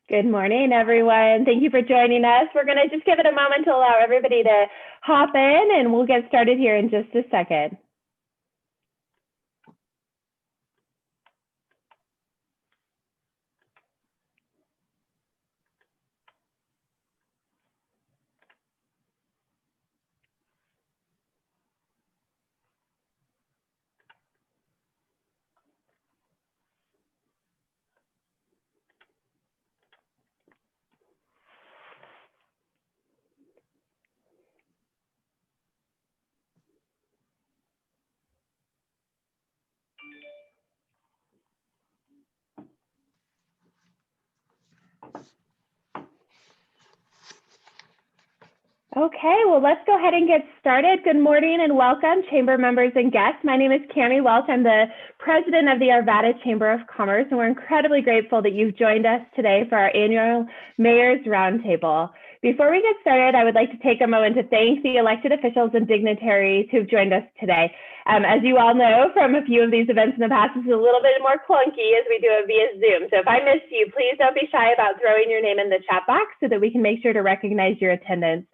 Good morning, everyone. Thank you for joining us. We're going to just give it a moment to allow everybody to hop in, and we'll get started here in just a second. Okay, well, let's go ahead and get started. Good morning and welcome, Chamber members and guests. My name is Cami Welch. I'm the president of the Arvada Chamber of Commerce, and we're incredibly grateful that you've joined us today for our annual Mayors Roundtable. Before we get started, I would like to take a moment to thank the elected officials and dignitaries who've joined us today. As you all know from a few of these events in the past, it's a little bit more clunky as we do it via Zoom. So if I missed you, please don't be shy about throwing your name in the chat box so that we can make sure to recognize your attendance.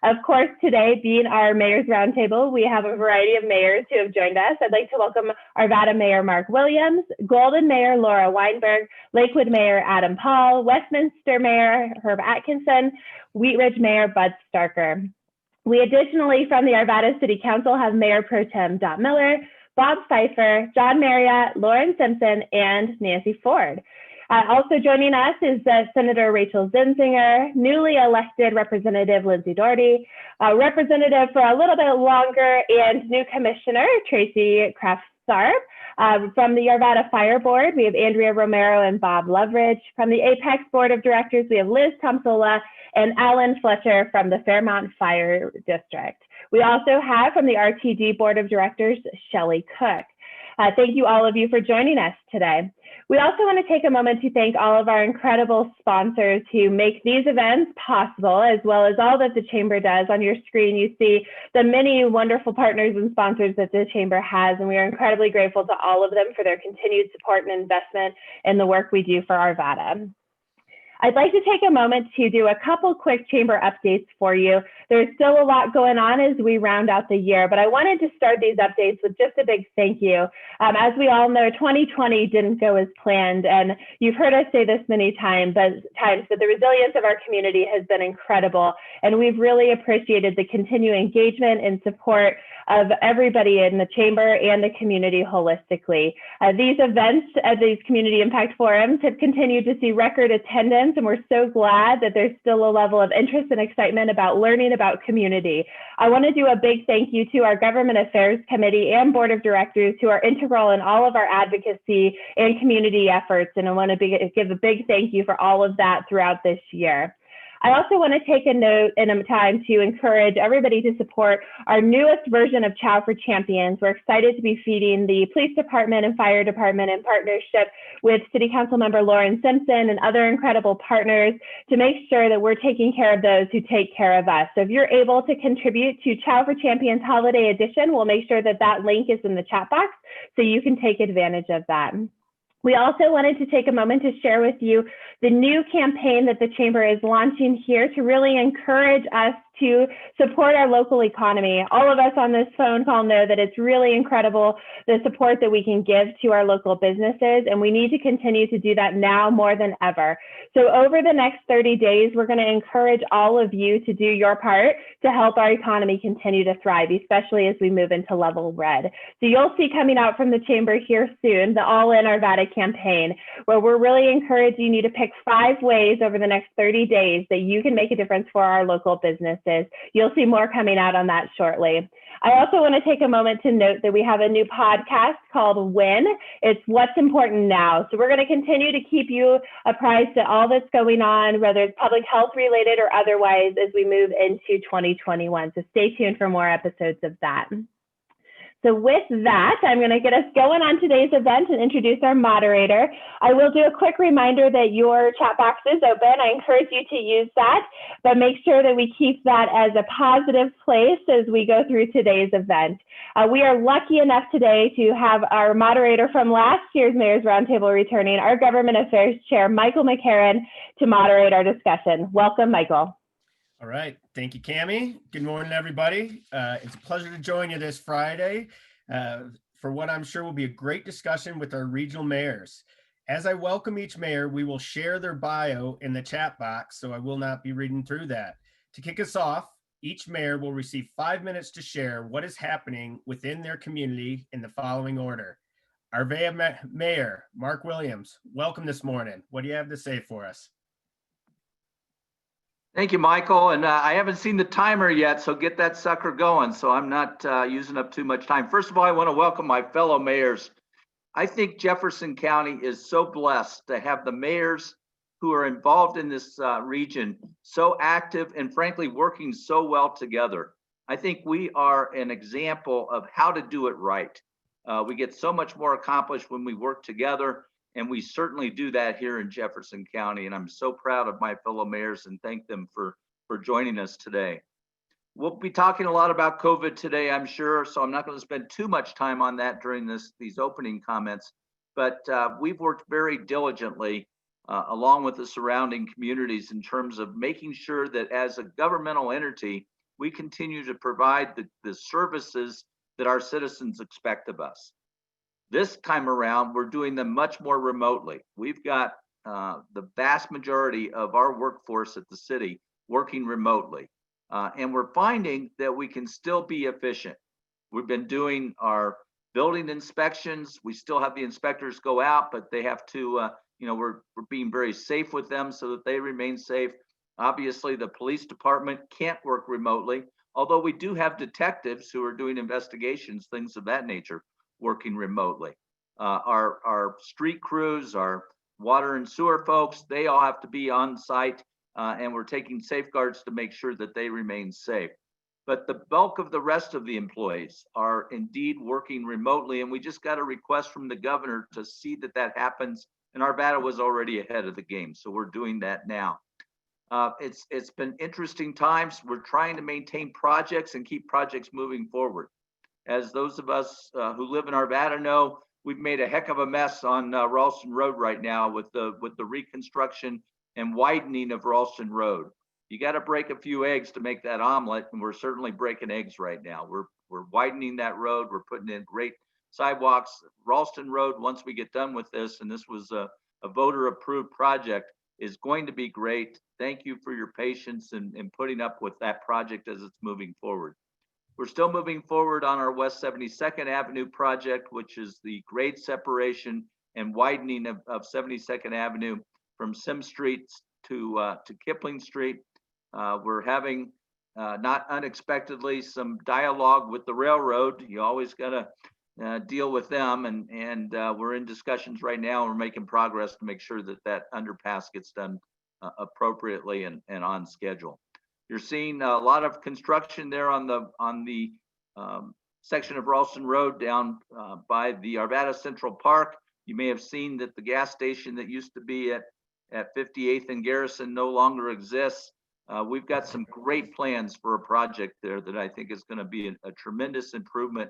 Of course, today, being our Mayors Roundtable, we have a variety of mayors who have joined us. I'd like to welcome Arvada Mayor Mark Williams, Golden Mayor Laura Weinberg, Lakewood Mayor Adam Paul, Westminster Mayor Herb Atchison, Wheat Ridge Mayor Bud Starker. We additionally, from the Arvada City Council, have Mayor Pro Tem Dot Miller, Bob Pfeiffer, John Marriott, Lauren Simpson, and Nancy Ford. Also joining us is Senator Rachel Zinzinger, newly elected Representative Lindsay Doherty, Representative for a little bit longer, and new Commissioner Tracy Kraft-Sarb. From the Arvada Fire Board, we have Andrea Romero and Bob Loveridge. From the Apex Board of Directors, we have Liz Tomsola and Alan Fletcher from the Fairmont Fire District. We also have from the RTD Board of Directors, Shelley Cook. Thank you all of you for joining us today. We also want to take a moment to thank all of our incredible sponsors who make these events possible, as well as all that the Chamber does. On your screen, you see the many wonderful partners and sponsors that the Chamber has, and we are incredibly grateful to all of them for their continued support and investment in the work we do for Arvada. I'd like to take a moment to do a couple quick Chamber updates for you. There's still a lot going on as we round out the year, but I wanted to start these updates with just a big thank you. As we all know, 2020 didn't go as planned, and you've heard us say this many times, but the resilience of our community has been incredible, and we've really appreciated the continued engagement and support of everybody in the Chamber and the community holistically. These events at these community impact forums have continued to see record attendance, and we're so glad that there's still a level of interest and excitement about learning about community. I want to do a big thank you to our Government Affairs Committee and Board of Directors who are integral in all of our advocacy and community efforts, and I want to give a big thank you for all of that throughout this year. I also want to take a note and a time to encourage everybody to support our newest version of Chow for Champions. We're excited to be feeding the police department and fire department in partnership with City Council member Lauren Simpson and other incredible partners to make sure that we're taking care of those who take care of us. So if you're able to contribute to Chow for Champions Holiday Edition, we'll make sure that that link is in the chat box so you can take advantage of that. We also wanted to take a moment to share with you the new campaign that the Chamber is launching here to really encourage us to support our local economy. All of us on this phone call know that it's really incredible the support that we can give to our local businesses, and we need to continue to do that now more than ever. So over the next 30 days, we're going to encourage all of you to do your part to help our economy continue to thrive, especially as we move into level red. So you'll see coming out from the Chamber here soon, the All In Arvada campaign, where we're really encouraging you to pick 5 ways over the next 30 days that you can make a difference for our local businesses. You'll see more coming out on that shortly. I also want to take a moment to note that we have a new podcast called Win. It's What's Important Now. So we're going to continue to keep you apprised of all that's going on, whether it's public health related or otherwise, as we move into 2021. So stay tuned for more episodes of that. So with that, I'm going to get us going on today's event and introduce our moderator. I will do a quick reminder that your chat box is open. I encourage you to use that, but make sure that we keep that as a positive place as we go through today's event. We are lucky enough today to have our moderator from last year's Mayors Roundtable returning, our Government Affairs Chair, Michael McCarran, to moderate our discussion. Welcome, Michael. All right. Thank you, Cammie. Good morning, everybody. It's a pleasure to join you this Friday for what I'm sure will be a great discussion with our regional mayors. As I welcome each mayor, we will share their bio in the chat box, so I will not be reading through that. To kick us off, each mayor will receive 5 minutes to share what is happening within their community in the following order. Our Mayor, Mark Williams, welcome this morning. What do you have to say for us? Thank you, Michael. And I haven't seen the timer yet, so get that sucker going so I'm not using up too much time. First of all, I want to welcome my fellow mayors. I think Jefferson County is so blessed to have the mayors who are involved in this region so active and frankly working so well together. I think we are an example of how to do it right. We get so much more accomplished when we work together. And we certainly do that here in Jefferson County. And I'm so proud of my fellow mayors and thank them for joining us today. We'll be talking a lot about COVID today, I'm sure. So I'm not going to spend too much time on that during these opening comments. But we've worked very diligently along with the surrounding communities in terms of making sure that as a governmental entity, we continue to provide the services that our citizens expect of us. This time around, we're doing them much more remotely. We've got the vast majority of our workforce at the city working remotely. And we're finding that we can still be efficient. We've been doing our building inspections. We still have the inspectors go out, but they have to, we're being very safe with them so that they remain safe. Obviously, the police department can't work remotely, although we do have detectives who are doing investigations, things of that nature, working remotely. Our street crews, our water and sewer folks, they all have to be on site and we're taking safeguards to make sure that they remain safe. But the bulk of the rest of the employees are indeed working remotely, and we just got a request from the governor to see that that happens, and Arvada was already ahead of the game, so we're doing that now. It's been interesting times. We're trying to maintain projects and keep projects moving forward. As those of us who live in Arvada know, we've made a heck of a mess on Ralston Road right now with the reconstruction and widening of Ralston Road. You got to break a few eggs to make that omelet, and we're certainly breaking eggs right now. We're widening that road. We're putting in great sidewalks. Ralston Road, once we get done with this, and this was a voter-approved project, is going to be great. Thank you for your patience in putting up with that project as it's moving forward. We're still moving forward on our West 72nd Avenue project, which is the grade separation and widening of 72nd Avenue from Sim Street to Kipling Street. We're having, not unexpectedly, some dialogue with the railroad. You always got to deal with them, and we're in discussions right now. We're making progress to make sure that underpass gets done appropriately and on schedule. You're seeing a lot of construction there on the section of Ralston Road down by the Arvada Central Park. You may have seen that the gas station that used to be at 58th and Garrison no longer exists. We've got some great plans for a project there that I think is going to be a tremendous improvement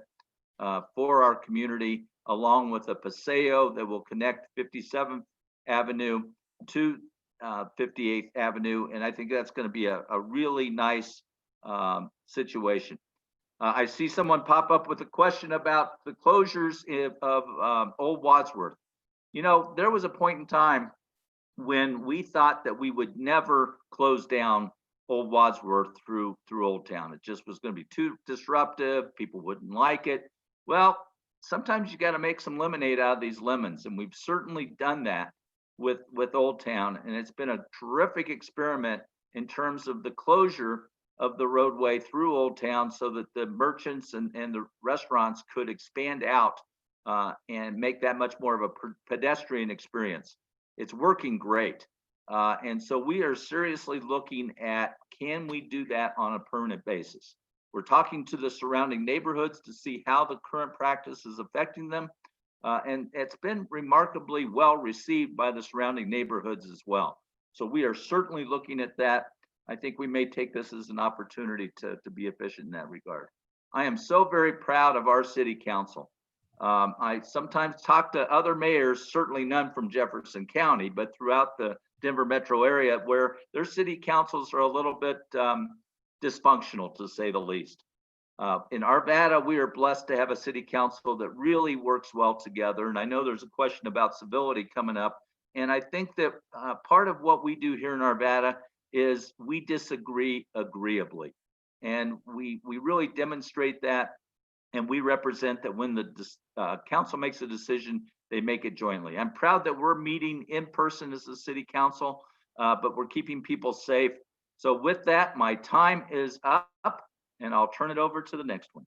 for our community, along with a paseo that will connect 57th Avenue to 58th Avenue, and I think that's going to be a really nice situation. I see someone pop up with a question about the closures of Old Wadsworth. You know, there was a point in time when we thought that we would never close down Old Wadsworth through Old Town. It just was going to be too disruptive. People wouldn't like it. Well, sometimes you got to make some lemonade out of these lemons, and we've certainly done that with Old Town, and it's been a terrific experiment in terms of the closure of the roadway through Old Town so that the merchants and the restaurants could expand out and make that much more of a pedestrian experience. It's working great. And so we are seriously looking at, can we do that on a permanent basis? We're talking to the surrounding neighborhoods to see how the current practice is affecting them. And it's been remarkably well received by the surrounding neighborhoods as well. So we are certainly looking at that. I think we may take this as an opportunity to be efficient in that regard. I am so very proud of our city council. I sometimes talk to other mayors, certainly none from Jefferson County, but throughout the Denver metro area where their city councils are a little bit dysfunctional, to say the least. In Arvada, we are blessed to have a city council that really works well together. And I know there's a question about civility coming up. And I think that part of what we do here in Arvada is we disagree agreeably. And we really demonstrate that. And we represent that when the council makes a decision, they make it jointly. I'm proud that we're meeting in person as a city council, but we're keeping people safe. So with that, my time is up, and I'll turn it over to the next one.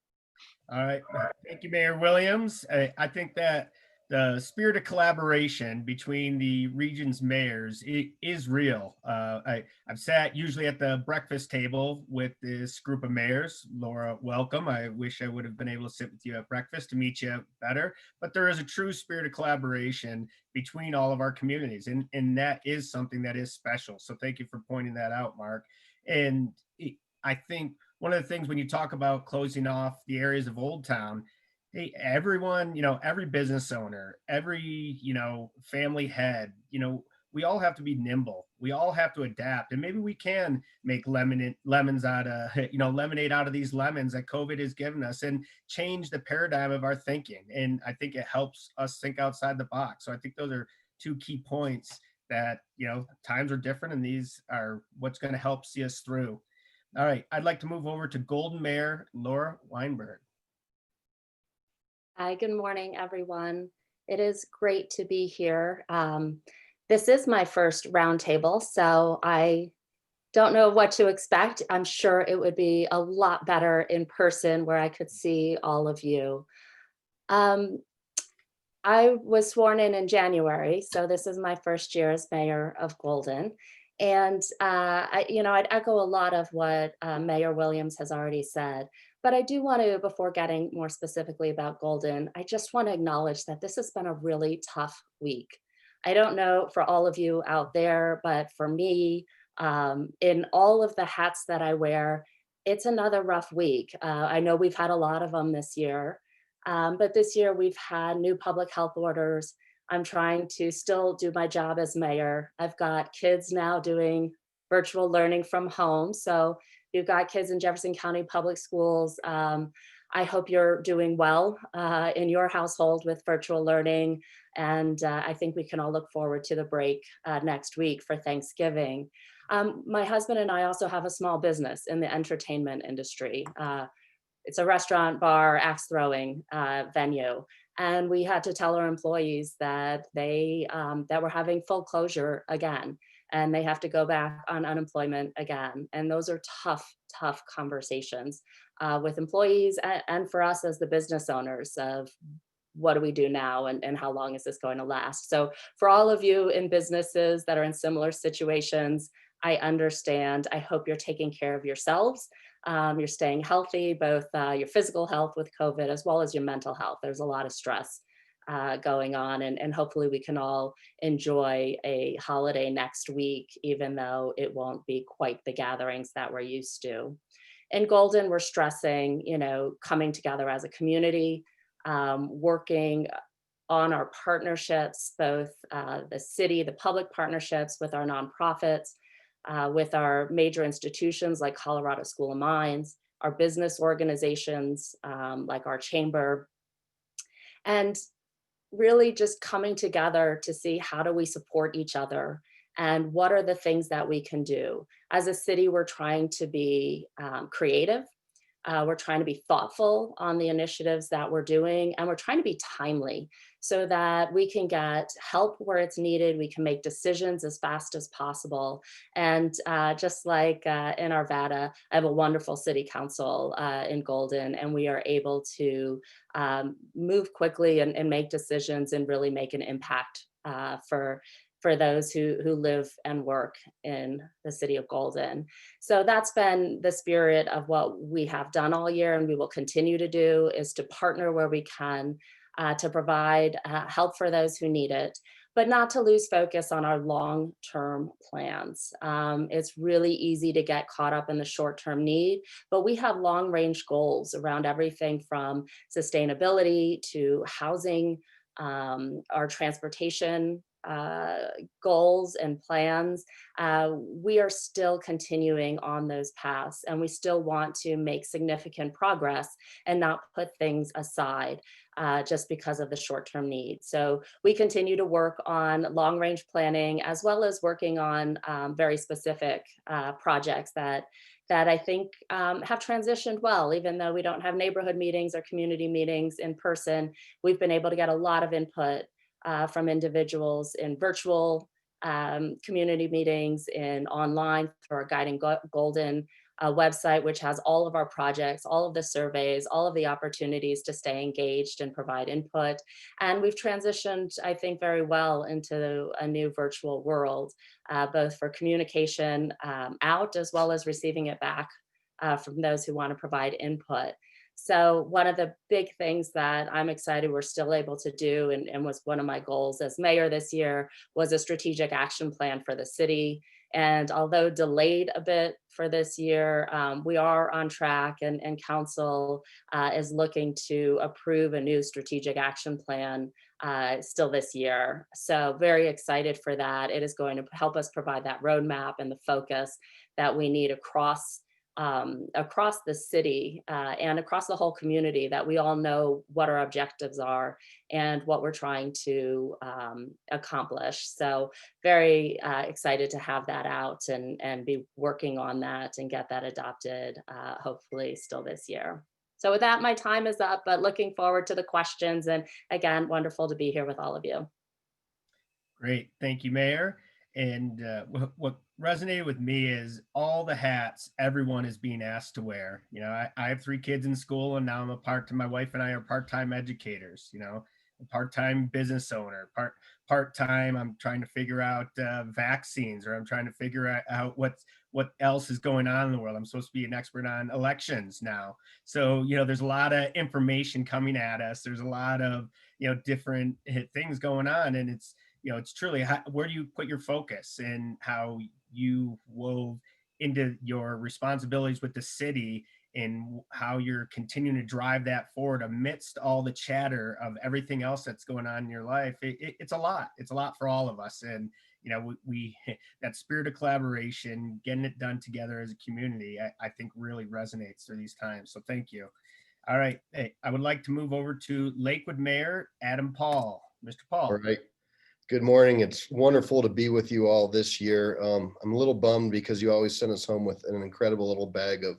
All right. Thank you, Mayor Williams. I think that the spirit of collaboration between the region's mayors is real. I've sat usually at the breakfast table with this group of mayors. Laura, welcome. I wish I would have been able to sit with you at breakfast to meet you better, but there is a true spirit of collaboration between all of our communities, and that is something that is special. So thank you for pointing that out, Mark. And I think one of the things when you talk about closing off the areas of Old Town, hey, everyone, every business owner, every, family head, we all have to be nimble. We all have to adapt. And maybe we can make lemons out of, lemonade out of these lemons that COVID has given us and change the paradigm of our thinking. And I think it helps us think outside the box. So I think those are two key points that, times are different and these are what's going to help see us through. All right. I'd like to move over to Golden Mayor Laura Weinberg. Hi, good morning, everyone. It is great to be here. This is my first roundtable, so I don't know what to expect. I'm sure it would be a lot better in person where I could see all of you. I was sworn in January, so this is my first year as mayor of Golden. And I'd echo a lot of what Mayor Williams has already said. But I do want to, before getting more specifically about Golden, I just want to acknowledge that this has been a really tough week. I don't know for all of you out there, but for me, in all of the hats that I wear, it's another rough week. I know we've had a lot of them this year, but this year we've had new public health orders. I'm trying to still do my job as mayor. I've got kids now doing virtual learning from home. So you've got kids in Jefferson County Public Schools. I hope you're doing well in your household with virtual learning. And I think we can all look forward to the break next week for Thanksgiving. My husband and I also have a small business in the entertainment industry. It's a restaurant, bar, axe throwing venue. And we had to tell our employees that that we're having full closure again, and they have to go back on unemployment again. And those are tough conversations with employees and for us as the business owners of what do we do now and how long is this going to last? So for all of you in businesses that are in similar situations, I understand. I hope you're taking care of yourselves. You're staying healthy, both your physical health with COVID as well as your mental health. There's a lot of stress going on, and hopefully we can all enjoy a holiday next week, even though it won't be quite the gatherings that we're used to. In Golden, we're stressing, coming together as a community, working on our partnerships, both the city, the public partnerships with our nonprofits, with our major institutions like Colorado School of Mines, our business organizations like our chamber, and really just coming together to see how do we support each other and what are the things that we can do. As a city, we're trying to be creative. We're trying to be thoughtful on the initiatives that we're doing, and we're trying to be timely so that we can get help where it's needed. We can make decisions as fast as possible. And just like in Arvada, I have a wonderful city council in Golden, and we are able to move quickly and make decisions and really make an impact for for those who live and work in the city of Golden. So that's been the spirit of what we have done all year, and we will continue to do, is to partner where we can to provide help for those who need it, but not to lose focus on our long-term plans. It's really easy to get caught up in the short-term need, but we have long-range goals around everything from sustainability to housing, our transportation goals and plans. We are still continuing on those paths, and we still want to make significant progress and not put things aside just because of the short-term need. So we continue to work on long-range planning, as well as working on very specific projects that I think have transitioned well. Even though we don't have neighborhood meetings or community meetings in person, we've been able to get a lot of input from individuals in virtual community meetings, in online through our Guiding Golden website, which has all of our projects, all of the surveys, all of the opportunities to stay engaged and provide input. And we've transitioned, I think, very well into a new virtual world, both for communication out as well as receiving it back from those who want to provide input. So one of the big things that I'm excited we're still able to do, and was one of my goals as mayor this year, was a strategic action plan for the city. And although delayed a bit for this year, we are on track, and council is looking to approve a new strategic action plan still this year. So very excited for that. It is going to help us provide that roadmap and the focus that we need across the city and across the whole community, that we all know what our objectives are and what we're trying to accomplish. So very excited to have that out and be working on that and get that adopted, hopefully still this year. So with that, my time is up, but looking forward to the questions. And again, wonderful to be here with all of you. Great. Thank you, Mayor. And what resonated with me is all the hats everyone is being asked to wear. You know, I have 3 kids in school, and now I'm my wife and I are part-time educators, you know, a part-time business owner, part-time. I'm trying to figure out vaccines, or I'm trying to figure out what else is going on in the world. I'm supposed to be an expert on elections now. So, you know, there's a lot of information coming at us. There's a lot of, you know, different things going on, and it's, you know, it's truly where do you put your focus, and how you wove into your responsibilities with the city, and how you're continuing to drive that forward amidst all the chatter of everything else that's going on in your life. It's a lot. It's a lot for all of us. And, you know, we that spirit of collaboration, getting it done together as a community, I think really resonates through these times. So thank you. All right. Hey, I would like to move over to Lakewood Mayor Adam Paul. Mr. Paul. All right. Good morning. It's wonderful to be with you all this year. I'm a little bummed because you always send us home with an incredible little bag of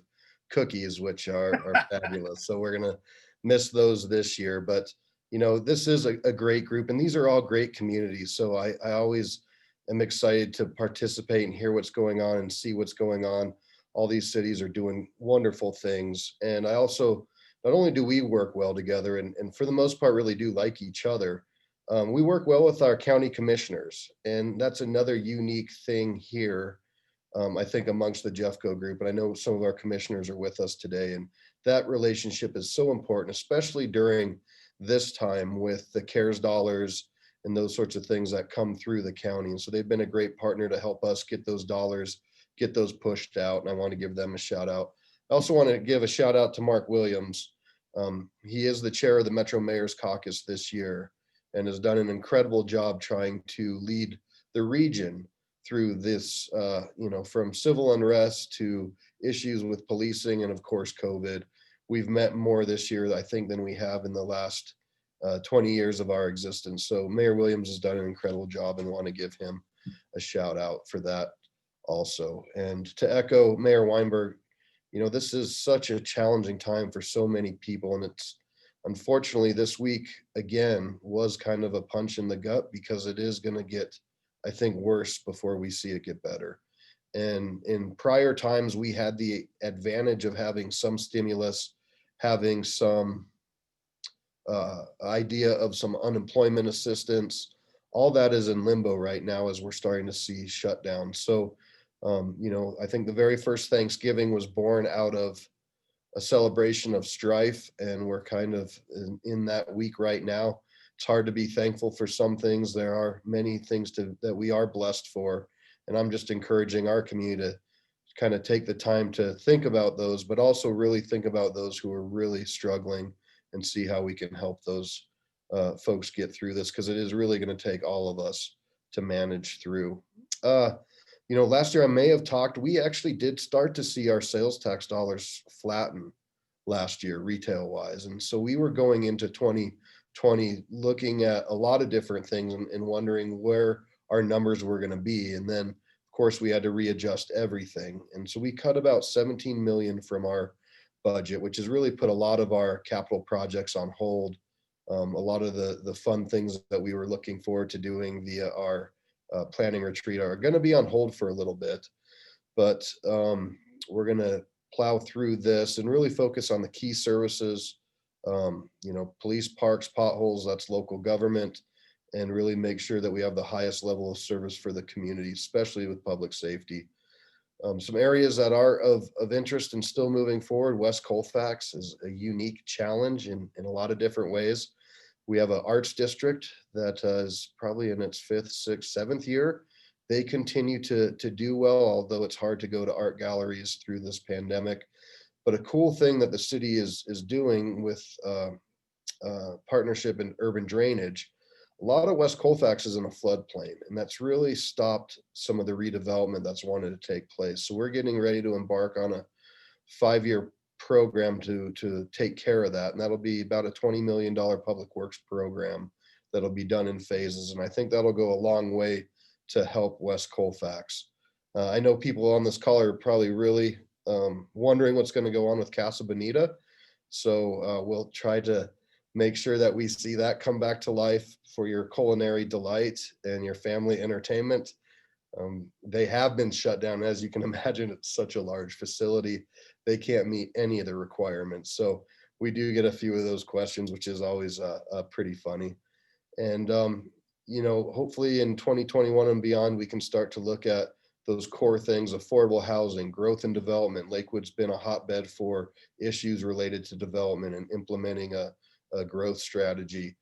cookies, which are fabulous. So we're going to miss those this year. But, you know, this is a great group, and these are all great communities. So I always am excited to participate and hear what's going on and see what's going on. All these cities are doing wonderful things. And I also, not only do we work well together, and for the most part really do like each other, we work well with our county commissioners, and that's another unique thing here, I think, amongst the Jeffco group. And I know some of our commissioners are with us today, and that relationship is so important, especially during this time with the CARES dollars and those sorts of things that come through the county. And so they've been a great partner to help us get those dollars, get those pushed out. And I want to give them a shout out. I also want to give a shout out to Mark Williams. He is the chair of the Metro Mayors Caucus this year, and has done an incredible job trying to lead the region through this, you know, from civil unrest to issues with policing and, of course, COVID. We've met more this year, I think, than we have in the last 20 years of our existence. So Mayor Williams has done an incredible job, and want to give him a shout out for that also. And to echo Mayor Weinberg, you know, this is such a challenging time for so many people, and it's, unfortunately, this week, again, was kind of a punch in the gut, because it is going to get, I think, worse before we see it get better. And in prior times, we had the advantage of having some stimulus, having some idea of some unemployment assistance, all that is in limbo right now as we're starting to see shutdown. So, I think the very first Thanksgiving was born out of a celebration of strife, and we're kind of in that week right now. It's hard to be thankful for some things. There are many things that we are blessed for, and I'm just encouraging our community to kind of take the time to think about those, but also really think about those who are really struggling and see how we can help those folks get through this, because it is really going to take all of us to manage through. Last year I may have talked, we actually did start to see our sales tax dollars flatten last year, retail wise. And so we were going into 2020 looking at a lot of different things and wondering where our numbers were going to be. And then of course we had to readjust everything. And so we cut about 17 million from our budget, which has really put a lot of our capital projects on hold. A lot of the fun things that we were looking forward to doing via our planning retreat are going to be on hold for a little bit, but we're going to plow through this and really focus on the key services, police, parks, potholes, that's local government, and really make sure that we have the highest level of service for the community, especially with public safety. Some areas that are of interest and still moving forward, West Colfax is a unique challenge in a lot of different ways. We have an arts district that is probably in its 5th, 6th, 7th year. They continue to do well, although it's hard to go to art galleries through this pandemic. But a cool thing that the city is doing with partnership in urban drainage, a lot of West Colfax is in a floodplain, and that's really stopped some of the redevelopment that's wanted to take place. So we're getting ready to embark on a 5-year program to take care of that, and that'll be about a $20 million public works program that'll be done in phases, and I think that'll go a long way to help West Colfax. I know people on this call are probably really wondering what's going to go on with Casa Bonita, so we'll try to make sure that we see that come back to life for your culinary delight and your family entertainment. They have been shut down. As you can imagine, it's such a large facility. They can't meet any of the requirements. So we do get a few of those questions, which is always pretty funny. And, hopefully in 2021 and beyond, we can start to look at those core things: affordable housing, growth and development. Lakewood's been a hotbed for issues related to development and implementing a growth strategy.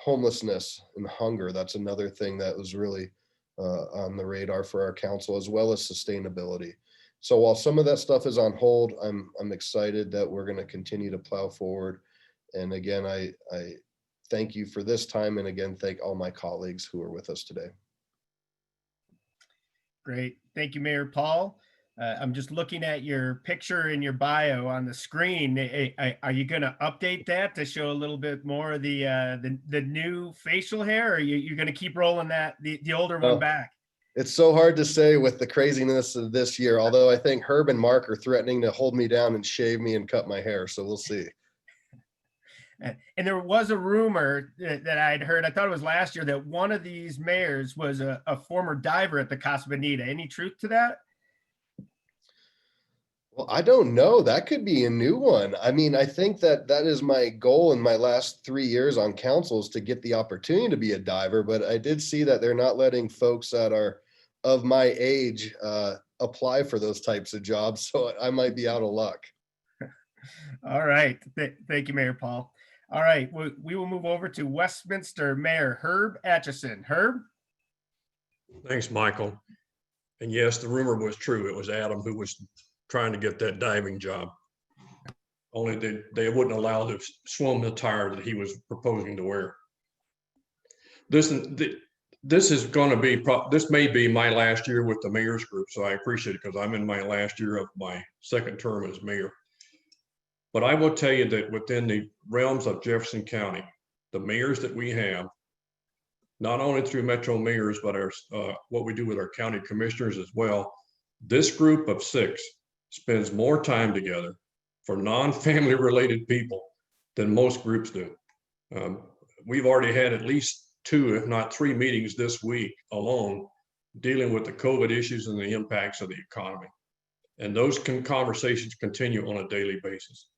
Homelessness and hunger, that's another thing that was really on the radar for our council, as well as sustainability. So while some of that stuff is on hold, I'm excited that we're going to continue to plow forward. And again, I thank you for this time, and again, thank all my colleagues who are with us today. Great, thank you, Mayor Paul. I'm just looking at your picture in your bio on the screen. Are you going to update that to show a little bit more of the new facial hair, or are you going to keep rolling the older one back? It's so hard to say with the craziness of this year, although I think Herb and Mark are threatening to hold me down and shave me and cut my hair, so we'll see. And there was a rumor that I'd heard, I thought it was last year, that one of these mayors was a former diver at the Casa Bonita. Any truth to that? Well, I don't know. That could be a new one. I mean, I think that is my goal in my last 3 years on council, is to get the opportunity to be a diver. But I did see that they're not letting folks that are of my age apply for those types of jobs. So I might be out of luck. All right. Thank you, Mayor Paul. All right. We will move over to Westminster Mayor Herb Atchison. Herb? Thanks, Michael. And yes, the rumor was true. It was Adam who was trying to get that diving job. Only they wouldn't allow the swim attire that he was proposing to wear. This is going to be, this may be my last year with the mayor's group, so I appreciate it, because I'm in my last year of my second term as mayor. But I will tell you that within the realms of Jefferson County, the mayors that we have, not only through Metro Mayors, but our what we do with our county commissioners as well, this group of 6 spends more time together for non-family related people than most groups do. We've already had at least 2, if not 3 meetings this week alone dealing with the COVID issues and the impacts of the economy. And those conversations continue on a daily basis.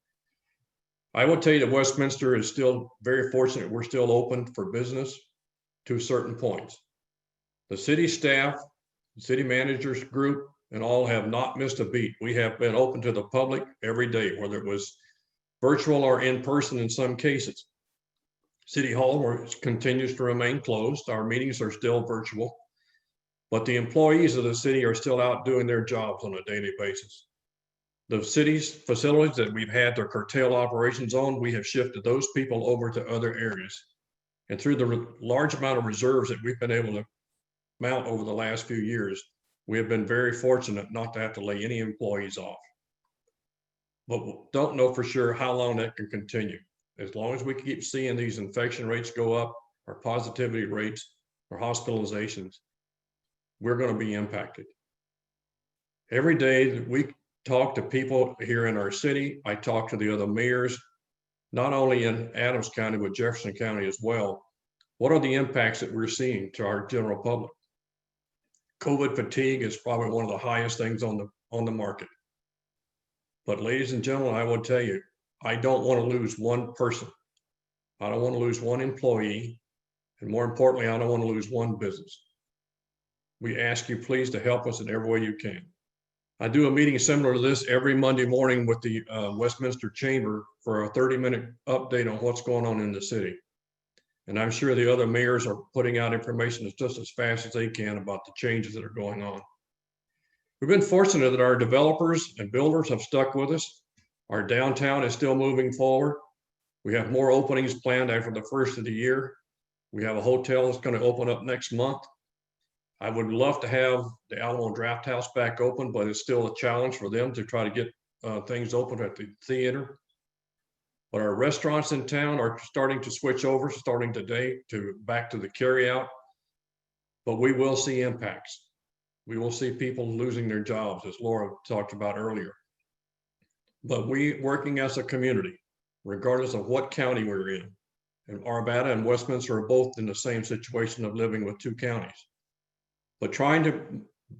I will tell you that Westminster is still very fortunate. We're still open for business. to certain points. The city staff, the city managers group, and all have not missed a beat. We have been open to the public every day, whether it was virtual or in person in some cases. City Hall continues to remain closed. Our meetings are still virtual, but the employees of the city are still out doing their jobs on a daily basis. The city's facilities that we've had their curtailed operations on, we have shifted those people over to other areas. And through the large amount of reserves that we've been able to mount over the last few years, we have been very fortunate not to have to lay any employees off. But we don't know for sure how long that can continue. As long as we keep seeing these infection rates go up, or positivity rates, or hospitalizations, we're going to be impacted. Every day that we talk to people here in our city, I talk to the other mayors, not only in Adams County, but Jefferson County as well. What are the impacts that we're seeing to our general public? COVID fatigue is probably one of the highest things on the market. But ladies and gentlemen, I will tell you, I don't want to lose one person. I don't want to lose one employee. And more importantly, I don't want to lose one business. We ask you please to help us in every way you can. I do a meeting similar to this every Monday morning with the Westminster Chamber for a 30-minute update on what's going on in the city. And I'm sure the other mayors are putting out information just as fast as they can about the changes that are going on. We've been fortunate that our developers and builders have stuck with us. Our downtown is still moving forward. We have more openings planned after the first of the year. We have a hotel that's going to open up next month. I would love to have the Alamo Draft House back open, but it's still a challenge for them to try to get things open at the theater. But our restaurants in town are starting to switch over, starting today, back to the carryout. But we will see impacts. We will see people losing their jobs, as Laura talked about earlier. But we, working as a community, regardless of what county we're in, and Arvada and Westminster are both in the same situation of living with two counties. But trying to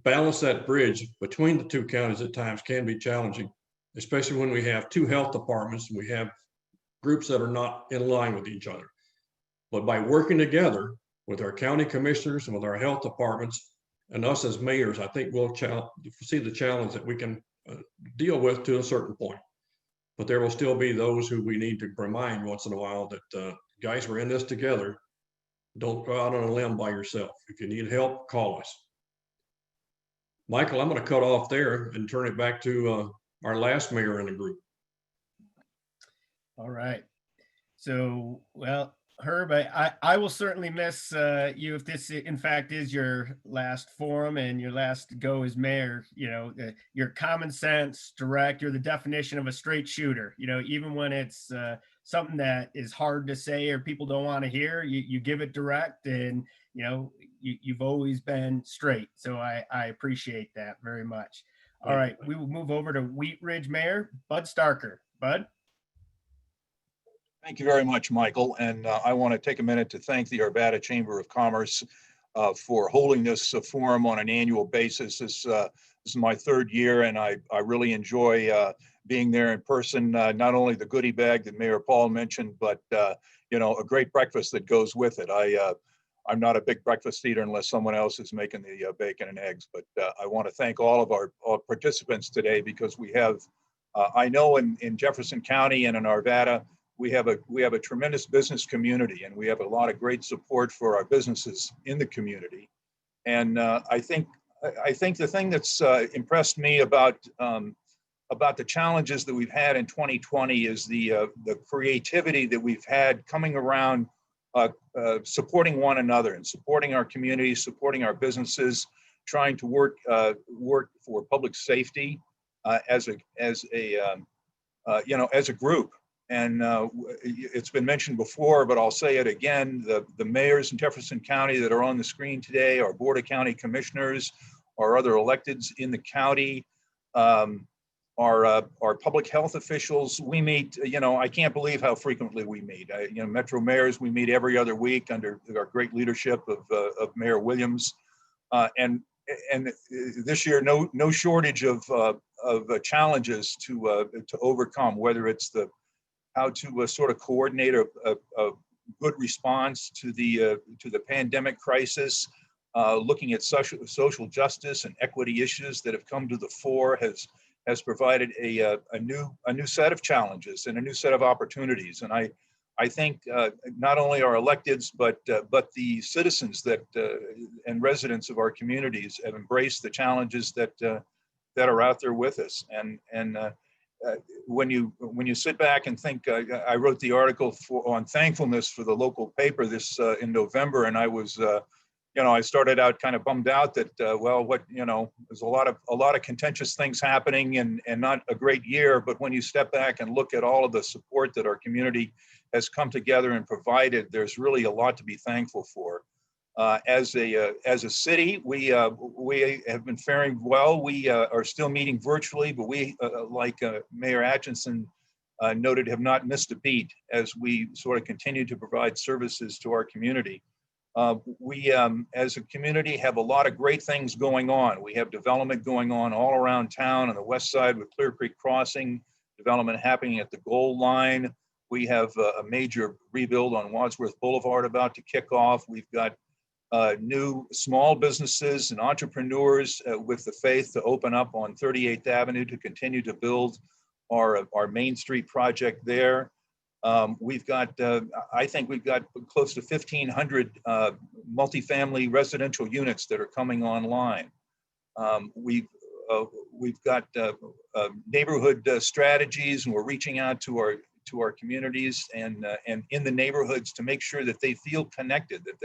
balance that bridge between the two counties at times can be challenging, especially when we have two health departments and we have groups that are not in line with each other. But by working together with our county commissioners and with our health departments and us as mayors, I think we'll see the challenge that we can deal with to a certain point. But there will still be those who we need to remind once in a while that guys, we're in this together. Don't go out on a limb by yourself. If you need help, call us. Michael, I'm going to cut off there and turn it back to our last mayor in the group. All right. So, well, Herb, I will certainly miss you if this, in fact, is your last forum and your last go as mayor. You know, your common sense, direct, you're the definition of a straight shooter. You know, even when it's something that is hard to say or people don't want to hear, you give it direct, and, you know, you've always been straight. So I appreciate that very much. All right, we will move over to Wheat Ridge Mayor, Bud Starker. Bud? Thank you very much, Michael. And I want to take a minute to thank the Arvada Chamber of Commerce for holding this forum on an annual basis. This is my third year, and I really enjoy being there in person. Not only the goodie bag that Mayor Paul mentioned, but you know, a great breakfast that goes with it. I'm not a big breakfast eater unless someone else is making the bacon and eggs. But I want to thank all of our participants today, because we have, I know in Jefferson County and in Arvada, we have a tremendous business community, and we have a lot of great support for our businesses in the community. And I think the thing that's impressed me about the challenges that we've had in 2020 is the creativity that we've had coming around supporting one another and supporting our community, supporting our businesses, trying to work for public safety as a group. And it's been mentioned before, but I'll say it again, the mayors in Jefferson County that are on the screen today, our Board of County Commissioners, our other electeds in the county, our public health officials, we meet, you know, I can't believe how frequently we meet. You know, Metro mayors, we meet every other week under our great leadership of Mayor Williams. And this year, no shortage of challenges to overcome, whether it's how to sort of coordinate a good response to the pandemic crisis. Looking at social justice and equity issues that have come to the fore has provided a new set of challenges and a new set of opportunities. And I think not only our electeds, but the citizens that and residents of our communities have embraced the challenges that are out there with us. And when you sit back and think, I wrote the article on thankfulness for the local paper this in November, and I was I started out kind of bummed out that there's a lot of contentious things happening and not a great year. But when you step back and look at all of the support that our community has come together and provided, there's really a lot to be thankful for. As a city, we have been faring well. We are still meeting virtually, but we, like Mayor Atchison noted, have not missed a beat as we sort of continue to provide services to our community. We, as a community, have a lot of great things going on. We have development going on all around town on the west side with Clear Creek Crossing, development happening at the Gold Line. We have a major rebuild on Wadsworth Boulevard about to kick off. We've got new small businesses and entrepreneurs with the faith to open up on 38th Avenue to continue to build our Main Street project there. We've got, I think we've got close to 1,500 multifamily residential units that are coming online. We've got neighborhood strategies, and we're reaching out to our communities and in the neighborhoods to make sure that they feel connected, that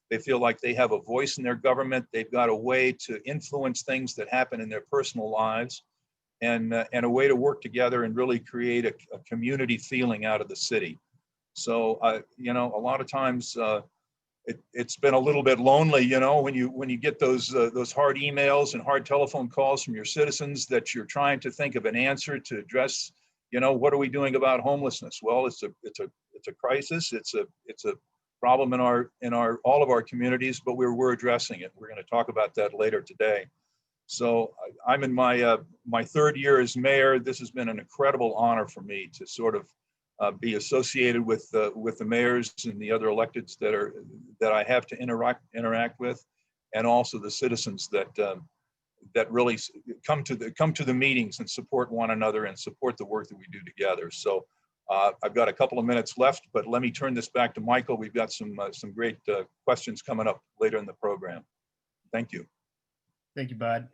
they feel like they have a voice in their government. They've got a way to influence things that happen in their personal lives, and a way to work together and really create a community feeling out of the city. So, a lot of times it's been a little bit lonely, when you get those hard emails and hard telephone calls from your citizens that you're trying to think of an answer to address. What are we doing about homelessness? Well, it's a crisis. It's a problem in all of our communities, but we're addressing it. We're going to talk about that later today. So I'm in my third year as mayor. This has been an incredible honor for me to sort of be associated with the mayors and the other electeds that I have to interact with, and also the citizens that really come to the meetings and support one another and support the work that we do together. So I've got a couple of minutes left, but let me turn this back to Michael. We've got some great questions coming up later in the program. Thank you. Thank you, Bud.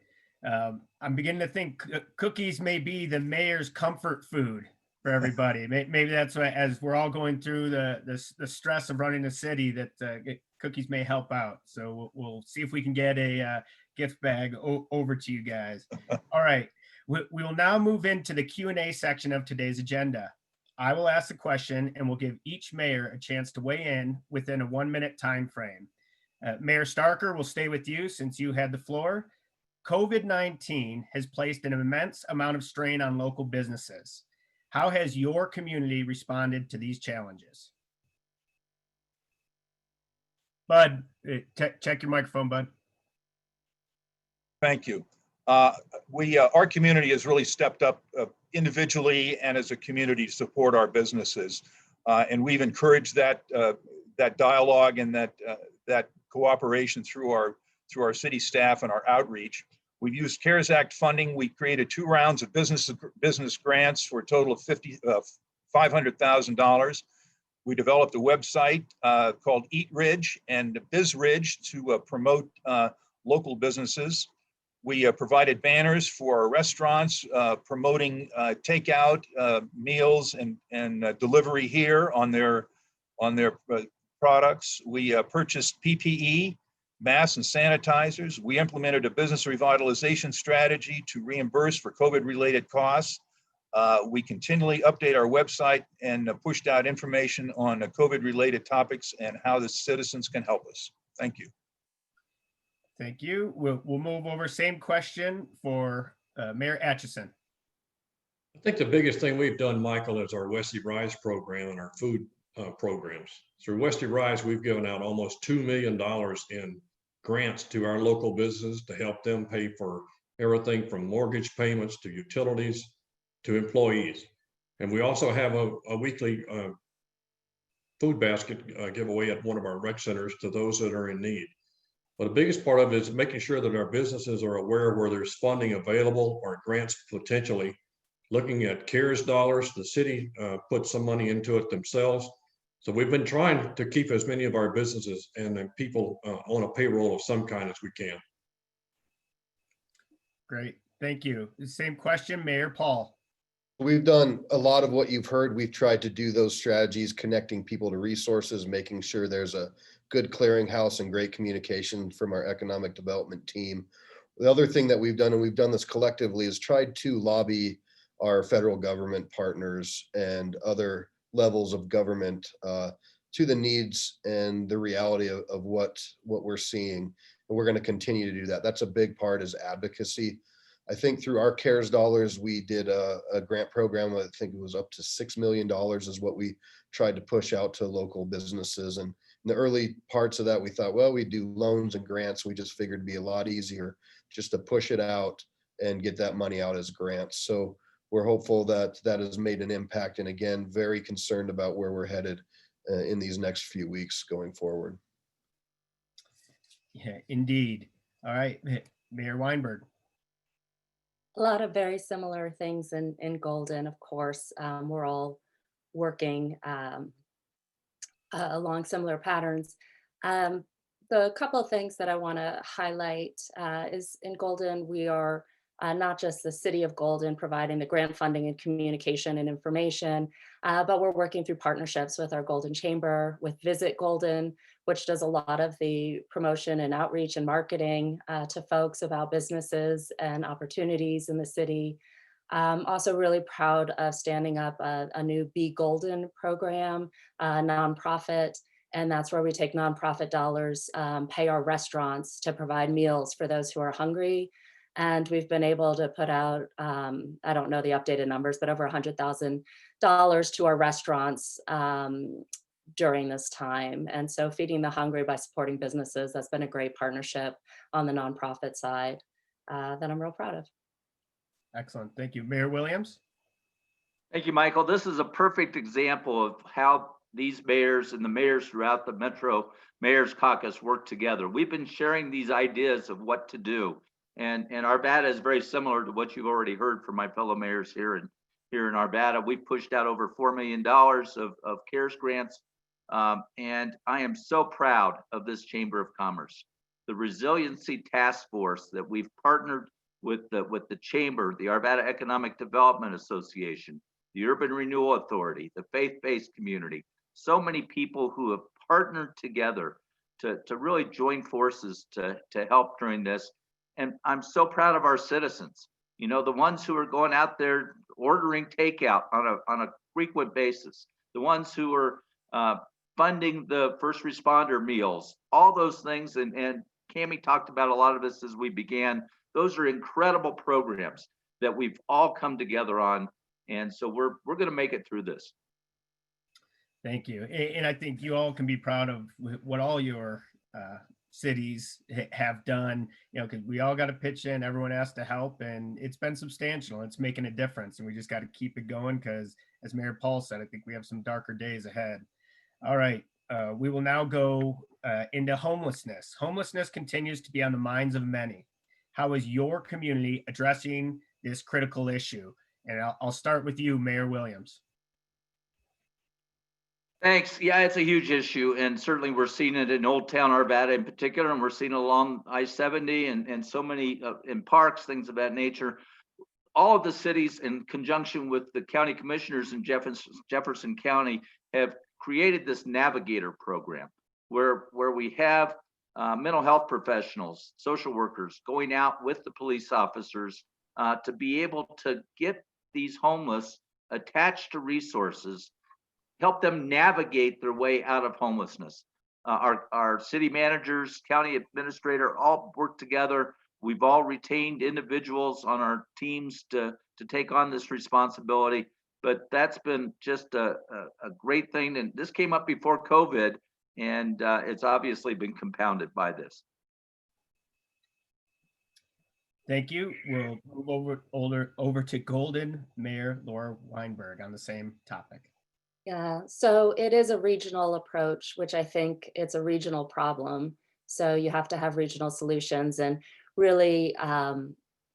I'm beginning to think cookies may be the mayor's comfort food for everybody. Maybe that's why, as we're all going through the stress of running a city, that cookies may help out. So we'll see if we can get a gift bag over to you guys. All right, we will now move into the Q&A section of today's agenda. I will ask the question, and we'll give each mayor a chance to weigh in within a 1-minute time frame. Mayor Starker, will stay with you since you had the floor. COVID-19 has placed an immense amount of strain on local businesses. How has your community responded to these challenges? Bud, check your microphone, Bud. Thank you. Our community has really stepped up individually and as a community to support our businesses, and we've encouraged that dialogue and that cooperation through our city staff and our outreach. We've used CARES Act funding. We created 2 rounds of business grants for a total of $500,000. We developed a website called Eat Ridge and Biz Ridge to promote local businesses. We provided banners for our restaurants promoting takeout meals and delivery here on their products. We purchased PPE, masks and sanitizers. We implemented a business revitalization strategy to reimburse for COVID-related costs. We continually update our website and pushed out information on COVID-related topics and how the citizens can help us. Thank you. Thank you. We'll move over. Same question for Mayor Atchison. I think the biggest thing we've done, Michael, is our Westy Rise program and our food programs. Through Westy Rise, we've given out almost $2 million in grants to our local businesses to help them pay for everything from mortgage payments to utilities to employees. And we also have a weekly food basket giveaway at one of our rec centers to those that are in need. But the biggest part of it is making sure that our businesses are aware where there's funding available or grants potentially. Looking at CARES dollars, the city put some money into it themselves. So we've been trying to keep as many of our businesses and people on a payroll of some kind as we can. Great, thank you. Same question, Mayor Paul. We've done a lot of what you've heard. We've tried to do those strategies, connecting people to resources, making sure there's a good clearinghouse and great communication from our economic development team. The other thing that we've done, and we've done this collectively, is tried to lobby our federal government partners and other levels of government to the needs and the reality of what we're seeing. And we're going to continue to do that. That's a big part, is advocacy. I think through our CARES dollars, we did a grant program. I think it was up to $6 million is what we tried to push out to local businesses. And in the early parts of that, we thought, well, we do loans and grants. We just figured it'd be a lot easier just to push it out and get that money out as grants. So we're hopeful that that has made an impact. And again, very concerned about where we're headed in these next few weeks going forward. Yeah, indeed. All right, Mayor Weinberg. A lot of very similar things in Golden, of course. We're all working along similar patterns. The couple of things that I want to highlight is in Golden, we are not just the city of Golden providing the grant funding and communication and information, but we're working through partnerships with our Golden Chamber, with Visit Golden, which does a lot of the promotion and outreach and marketing to folks about businesses and opportunities in the city. Also really proud of standing up a new Be Golden program, nonprofit. And that's where we take nonprofit dollars, pay our restaurants to provide meals for those who are hungry. And we've been able to put out, I don't know the updated numbers, but over $100,000 to our restaurants during this time. And so feeding the hungry by supporting businesses, that's been a great partnership on the nonprofit side that I'm real proud of. Excellent, thank you. Mayor Williams? Thank you, Michael. This is a perfect example of how these mayors and the mayors throughout the Metro Mayors Caucus work together. We've been sharing these ideas of what to do. And Arvada is very similar to what you've already heard from my fellow mayors here in Arvada. We've pushed out over $4 million of CARES grants. And I am so proud of this Chamber of Commerce. The Resiliency Task Force that we've partnered with the Chamber, the Arvada Economic Development Association, the Urban Renewal Authority, the faith-based community, so many people who have partnered together to really join forces to help during this. And I'm so proud of our citizens, you know, the ones who are going out there ordering takeout on a frequent basis, the ones who are funding the first responder meals, all those things. And Cammie talked about a lot of this as we began. Those are incredible programs that we've all come together on. And so we're going to make it through this. Thank you. And I think you all can be proud of what all your cities have done, you know, because we all got to pitch in, everyone has to help, and it's been substantial. It's making a difference, and we just got to keep it going because, as Mayor Paul said, I think we have some darker days ahead. All right, we will now go into homelessness. Homelessness continues to be on the minds of many. How is your community addressing this critical issue? And I'll start with you, Mayor Williams. Thanks. Yeah, it's a huge issue. And certainly we're seeing it in Old Town Arvada in particular, and we're seeing it along I-70 and so many in parks, things of that nature. All of the cities, in conjunction with the county commissioners in Jefferson County, have created this navigator program where we have mental health professionals, social workers going out with the police officers to be able to get these homeless attached to resources, help them navigate their way out of homelessness. Our city managers, county administrator, all work together. We've all retained individuals on our teams to take on this responsibility, but that's been just a great thing. And this came up before COVID, and it's obviously been compounded by this. Thank you. We'll move over to Golden, Mayor Laura Weinberg on the same topic. Yeah, so it is a regional approach, which I think it's a regional problem. So you have to have regional solutions and really,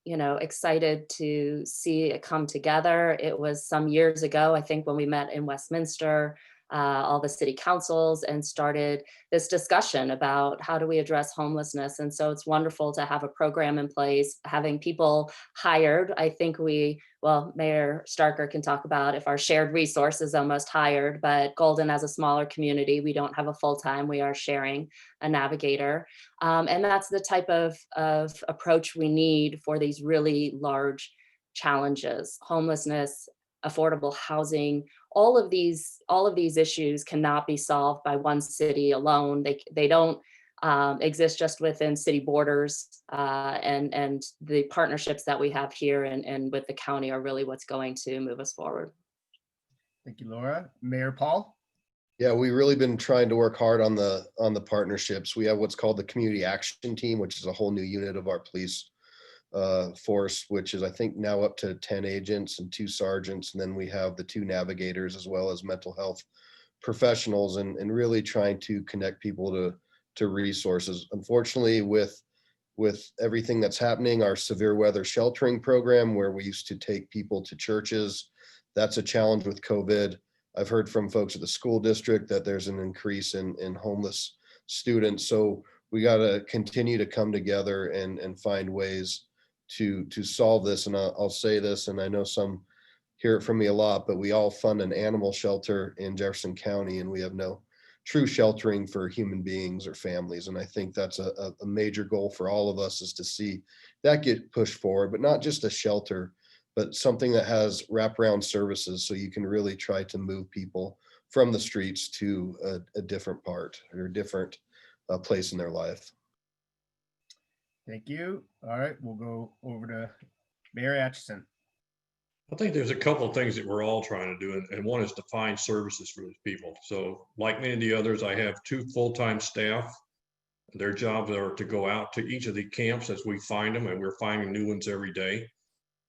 excited to see it come together. It was some years ago, I think, when we met in Westminster, all the city councils, and started this discussion about how do we address homelessness. And so it's wonderful to have a program in place, having people hired. I think Mayor Starker can talk about if our shared resource is almost hired, but Golden, as a smaller community, we don't have a full-time, we are sharing a navigator. And that's the type of approach we need for these really large challenges: homelessness, affordable housing. All of these issues cannot be solved by one city alone. They don't exist just within city borders, and the partnerships that we have here and with the county are really what's going to move us forward. Thank you, Laura. Mayor Paul? Yeah, we've really been trying to work hard on the partnerships. We have what's called the Community Action Team, which is a whole new unit of our police force, which is, I think, now up to 10 agents and 2 sergeants. And then we have the 2 navigators as well as mental health professionals, and really trying to connect people to resources. Unfortunately, with everything that's happening, our severe weather sheltering program, where we used to take people to churches, that's a challenge with COVID. I've heard from folks at the school district that there's an increase in homeless students. So we got to continue to come together and find ways to solve this. And I'll say this, and I know some hear it from me a lot, but we all fund an animal shelter in Jefferson County, and we have no true sheltering for human beings or families. And I think that's a major goal for all of us, is to see that get pushed forward, but not just a shelter, but something that has wraparound services, so you can really try to move people from the streets to a different part or a different place in their life. Thank you. All right, we'll go over to Mayor Atchison. I think there's a couple of things that we're all trying to do, and one is to find services for these people. So like many of the others, I have 2 full-time staff. Their jobs are to go out to each of the camps as we find them, and we're finding new ones every day,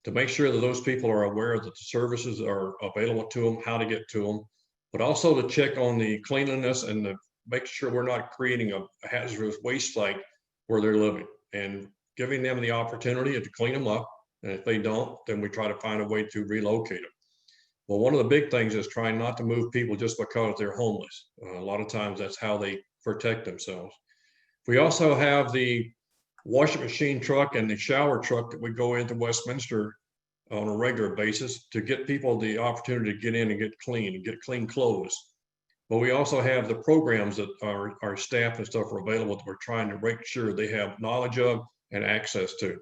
to make sure that those people are aware that the services are available to them, how to get to them, but also to check on the cleanliness and to make sure we're not creating a hazardous waste site where they're living, and giving them the opportunity to clean them up. And if they don't, then we try to find a way to relocate them. Well, one of the big things is trying not to move people just because they're homeless. A lot of times that's how they protect themselves. We also have the washing machine truck and the shower truck that we go into Westminster on a regular basis to get people the opportunity to get in and get clean and get clean clothes. But we also have the programs that our staff and stuff are available that we're trying to make sure they have knowledge of and access to.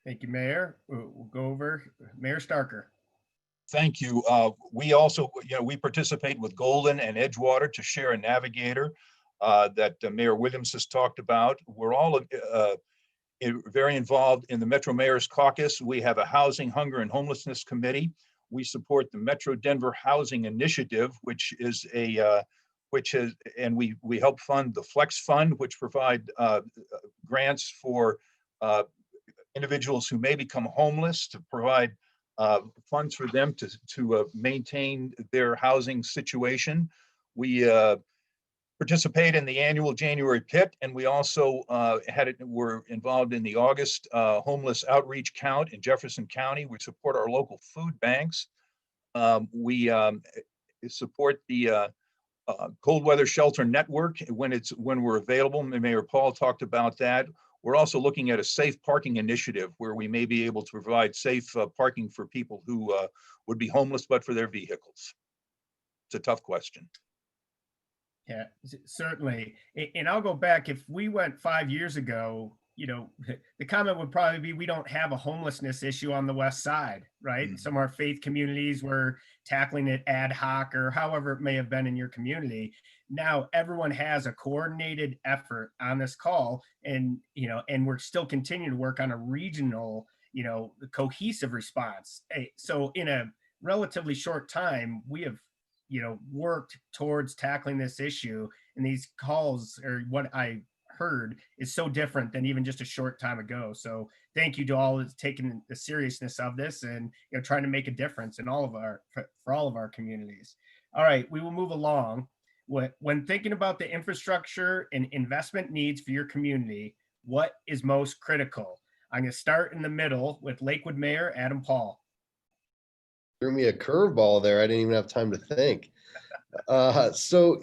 Thank you, Mayor. We'll go over Mayor Starker. Thank you. We also, we participate with Golden and Edgewater to share a navigator that Mayor Williams has talked about. We're all very involved in the Metro Mayor's Caucus. We have a Housing, Hunger, and Homelessness Committee. We support the Metro Denver Housing Initiative, and we help fund the Flex Fund, which provide grants for individuals who may become homeless, to provide funds for them to maintain their housing situation. We participate in the annual January PIT, and we also were involved in the August homeless outreach count in Jefferson County. We support our local food banks. We support the cold weather shelter network when we're available. Mayor Paul talked about that. We're also looking at a safe parking initiative where we may be able to provide safe parking for people who would be homeless but for their vehicles. It's a tough question. Yeah, certainly. And I'll go back. If we went 5 years ago, the comment would probably be, we don't have a homelessness issue on the West Side, right? Mm-hmm. Some of our faith communities were tackling it ad hoc, or however it may have been in your community. Now everyone has a coordinated effort on this call, and we're still continuing to work on a regional, cohesive response. So in a relatively short time, we have worked towards tackling this issue, and these calls are what I heard is so different than even just a short time ago. So thank you to all that's taken the seriousness of this and trying to make a difference in all of for all of our communities. All right, we will move along. When thinking about the infrastructure and investment needs for your community, what is most critical? I'm going to start in the middle with Lakewood Mayor Adam Paul. Threw me a curveball there. I didn't even have time to think. So,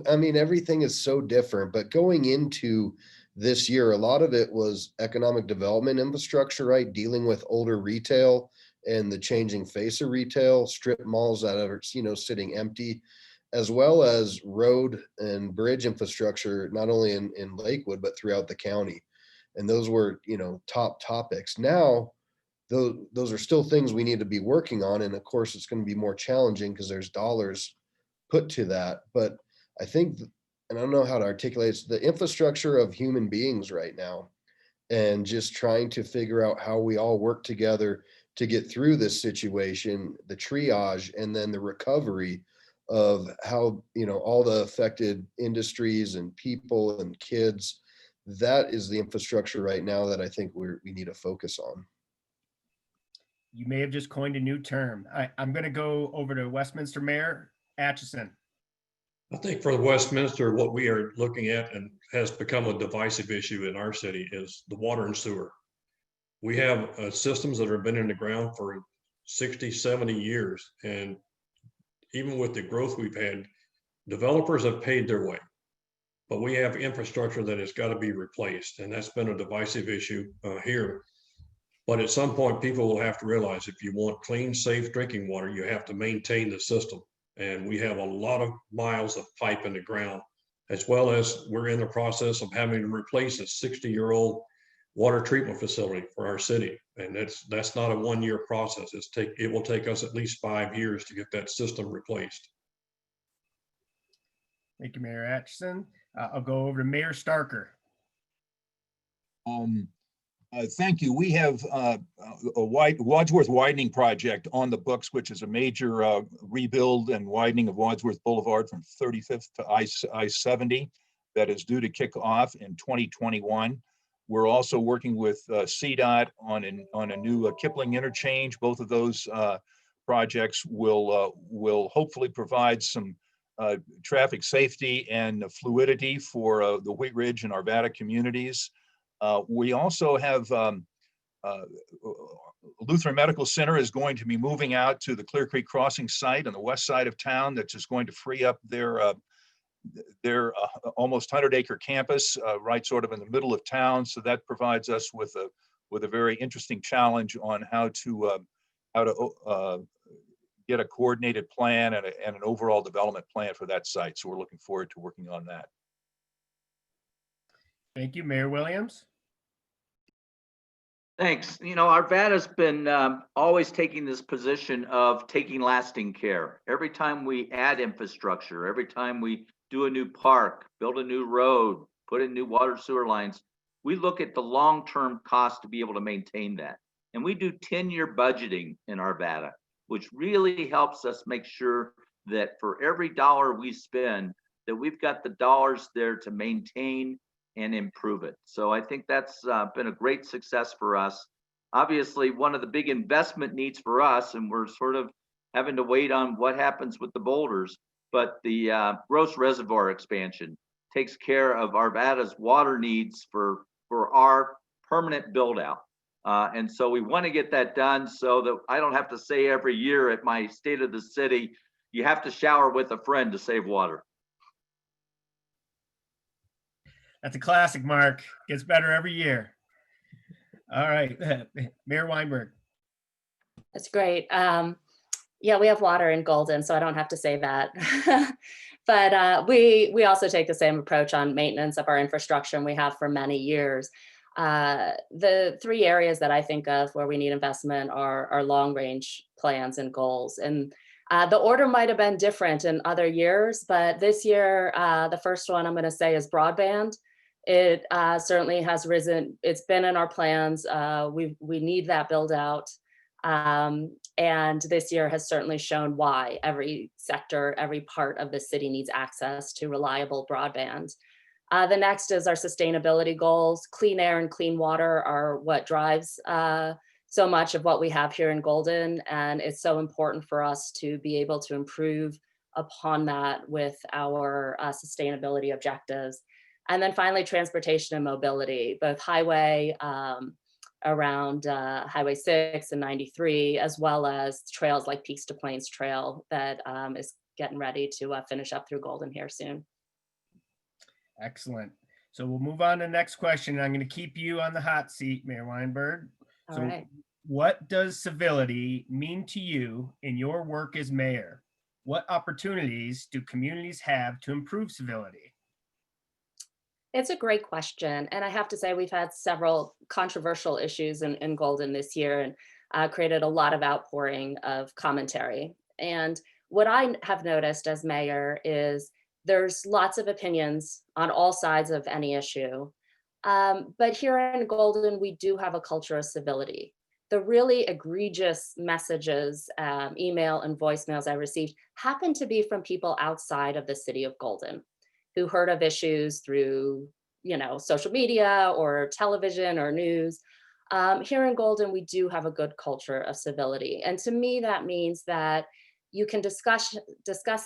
I mean, everything is so different, but going into this year, a lot of it was economic development infrastructure, right? Dealing with older retail and the changing face of retail, strip malls that are, sitting empty, as well as road and bridge infrastructure, not only in Lakewood, but throughout the county. And those were, top topics. Now, those are still things we need to be working on. And of course, it's going to be more challenging because there's dollars put to that. But I think, and I don't know how to articulate, it's the infrastructure of human beings right now, and just trying to figure out how we all work together to get through this situation, the triage, and then the recovery of how, all the affected industries and people and kids. That is the infrastructure right now that I think we need to focus on. You may have just coined a new term. I'm going to go over to Westminster Mayor Atchison. I think for Westminster, what we are looking at and has become a divisive issue in our city is the water and sewer. We have systems that have been in the ground for 60, 70 years. And even with the growth we've had, developers have paid their way. But we have infrastructure that has got to be replaced. And that's been a divisive issue here. But at some point, people will have to realize if you want clean, safe drinking water, you have to maintain the system. And we have a lot of miles of pipe in the ground, as well as we're in the process of having to replace a 60-year-old water treatment facility for our city. And that's not a one-year process. It will take us at least 5 years to get that system replaced. Thank you, Mayor Atchison. I'll go over to Mayor Starker. Thank you. We have a Wadsworth widening project on the books, which is a major rebuild and widening of Wadsworth Boulevard from 35th to I-70 that is due to kick off in 2021. We're also working with CDOT on a new Kipling interchange. Both of those projects will hopefully provide some traffic safety and fluidity for the Wheat Ridge and Arvada communities. We also have Lutheran Medical Center is going to be moving out to the Clear Creek Crossing site on the west side of town. That's just going to free up their almost 100-acre campus right sort of in the middle of town. So that provides us with a very interesting challenge on how to get a coordinated plan and an overall development plan for that site. So we're looking forward to working on that. Thank you, Mayor Williams. Thanks. Arvada's been always taking this position of taking lasting care. Every time we add infrastructure, every time we do a new park, build a new road, put in new water sewer lines, we look at the long-term cost to be able to maintain that. And we do 10-year budgeting in Arvada, which really helps us make sure that for every dollar we spend, that we've got the dollars there to maintain and improve it. So I think that's been a great success for us. Obviously, one of the big investment needs for us, and we're sort of having to wait on what happens with the boulders, but the Gross Reservoir expansion takes care of Arvada's water needs for our permanent build out. And so we want to get that done so that I don't have to say every year at my State of the City, you have to shower with a friend to save water. That's a classic, Mark. Gets better every year. All right, Mayor Weinberg. That's great. Yeah, we have water in Golden, so I don't have to say that. But we also take the same approach on maintenance of our infrastructure, and we have for many years. The three areas that I think of where we need investment are long-range plans and goals. And the order might have been different in other years, but this year, the first one I'm going to say is broadband. It certainly has risen. It's been in our plans. We need that build out. And this year has certainly shown why every sector, every part of the city needs access to reliable broadband. The next is our sustainability goals. Clean air and clean water are what drives so much of what we have here in Golden, and it's so important for us to be able to improve upon that with our sustainability objectives. And then finally, transportation and mobility, both highway around Highway 6 and 93, as well as trails like Peaks to Plains Trail that is getting ready to finish up through Golden here soon. Excellent. So we'll move on to the next question. I'm going to keep you on the hot seat, Mayor Weinberg. All So right. what does civility mean to you in your work as mayor? What opportunities do communities have to improve civility? It's a great question. And I have to say, we've had several controversial issues in Golden this year and created a lot of outpouring of commentary. And what I have noticed as mayor is there's lots of opinions on all sides of any issue. But here in Golden, we do have a culture of civility. The really egregious messages, email and voicemails I received happen to be from people outside of the city of Golden who heard of issues through, social media or television or news. Here in Golden, we do have a good culture of civility. And to me, that means that you can discuss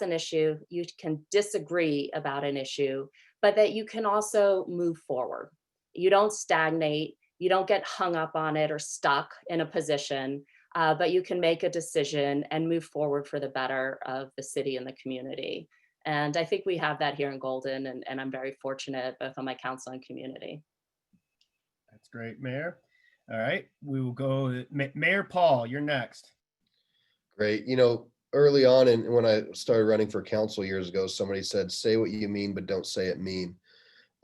an issue, you can disagree about an issue, but that you can also move forward. You don't stagnate, you don't get hung up on it or stuck in a position, but you can make a decision and move forward for the better of the city and the community. And I think we have that here in Golden, and I'm very fortunate both on my council and community. That's great, Mayor. All right, we will go, Mayor Paul, you're next. Great. Early on, and when I started running for council years ago, somebody said, say what you mean, but don't say it mean.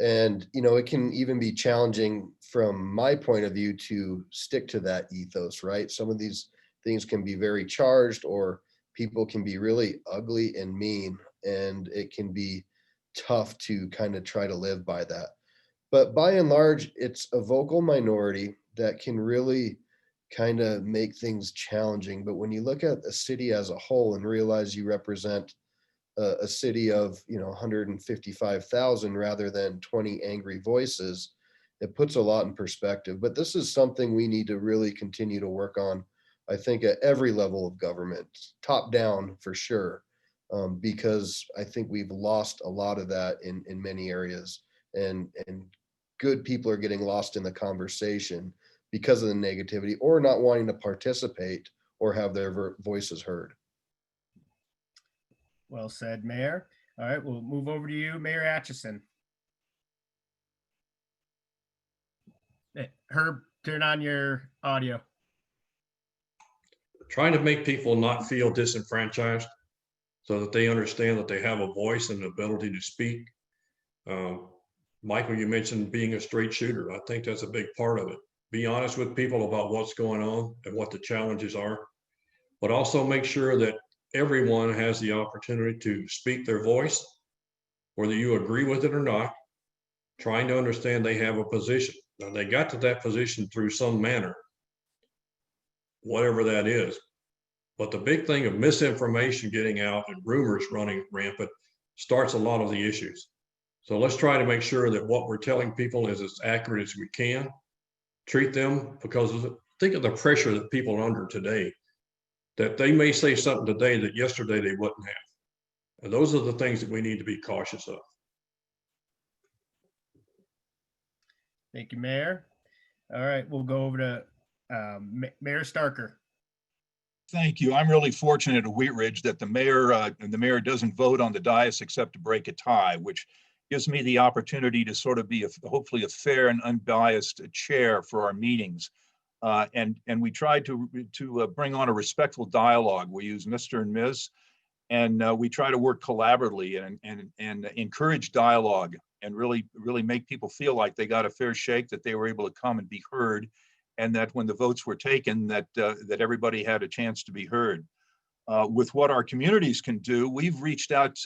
And, it can even be challenging from my point of view to stick to that ethos, right? Some of these things can be very charged, or people can be really ugly and mean, and it can be tough to kind of try to live by that. But by and large, it's a vocal minority that can really kind of make things challenging. But when you look at a city as a whole and realize you represent a city of 155,000 rather than 20 angry voices, it puts a lot in perspective. But this is something we need to really continue to work on, I think, at every level of government, top down for sure, because I think we've lost a lot of that in many areas, and good people are getting lost in the conversation because of the negativity or not wanting to participate or have their voices heard. Well said, Mayor. All right, we'll move over to you, Mayor Atchison. Herb, turn on your audio. Trying to make people not feel disenfranchised so that they understand that they have a voice and the ability to speak. Michael, you mentioned being a straight shooter. I think that's a big part of it. Be honest with people about what's going on and what the challenges are, but also make sure that everyone has the opportunity to speak their voice, whether you agree with it or not, trying to understand they have a position. Now, they got to that position through some manner, whatever that is. But the big thing of misinformation getting out and rumors running rampant starts a lot of the issues. So let's try to make sure that what we're telling people is as accurate as we can. Treat them, because think of the pressure that people are under today, that they may say something today that yesterday they wouldn't have. And those are the things that we need to be cautious of. Thank you, Mayor. All right, we'll go over to Mayor Starker. Thank you. I'm really fortunate at Wheat Ridge that the mayor doesn't vote on the dais except to break a tie, which gives me the opportunity to sort of be hopefully a fair and unbiased chair for our meetings. And we try to bring on a respectful dialogue. We use Mr. and Ms. And we try to work collaboratively and encourage dialogue and really make people feel like they got a fair shake, that they were able to come and be heard, and that when the votes were taken, that everybody had a chance to be heard. With what our communities can do, we've reached out